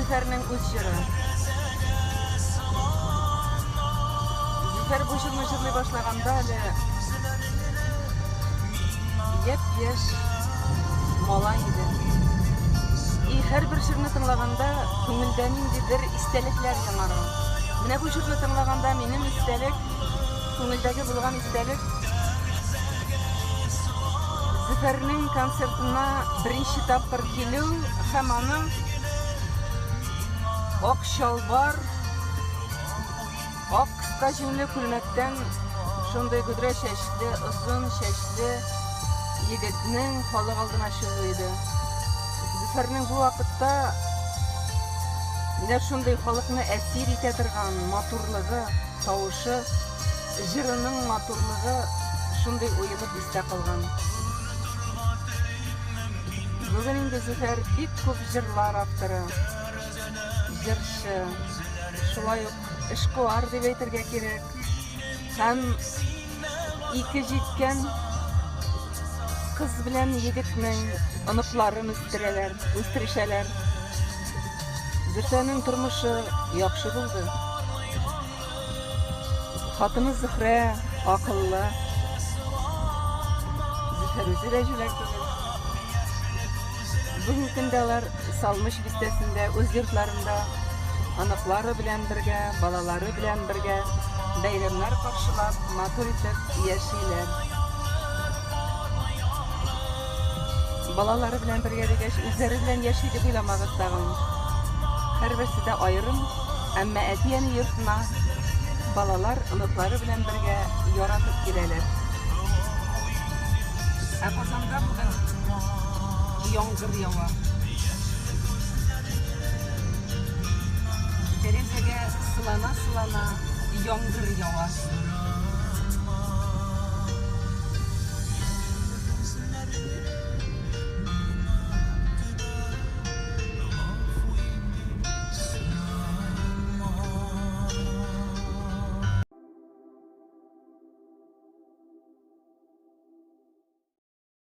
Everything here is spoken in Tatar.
Züfer'nin üç jırı. Züfer bu jırını jırlay başlaganda hali yep-yaş molan idi. Her bir jırını tınlaganda köngülden indidir istelikler yanar. Mine bu jırını tınlaganda menin istelik, köngüldäki bulgan istelik Züfer'nin konsertine birinci tapır keliu hem anın ok şalvar, ok kıska jünlü külmekten şonday güdre şeşli, uzun şeşli yigitning kolyg aldyna şulydy. Züfer'nin bu vakıtta mine şonday halykny esir ite turgan maturlygy, tawuşy, jyrynyň maturlygy şonday uýulyp iste kalgan. Bugün indi Züfer bik köp jırlar avtory, jırşy, şulay ok işgowar dep aýtyrga kerek. Hem iki jitken kız bilen yigitniň onyklaryny östürişeler. Züfer'nin turmuşy ýakşy boldy. Hatyny Zühre akylly. Züfer özü de jülek tugul. Bugün gündeler salmış bistesinde, öz yurtlarında anaklары bilen birge, balalary bilen birge beyramlar karşılap, matur itip yaşaylar. Balalary bilen birge degeç, özleri bilen yaşaydy buýlamak istagym. Her birisi de aýrym, ämme ätiýeni yurtuna balalar anaklary bilen birge ýaratyp gireler. Kazanda bugün yağmur yağar. Terezege sılana yağmur yağar.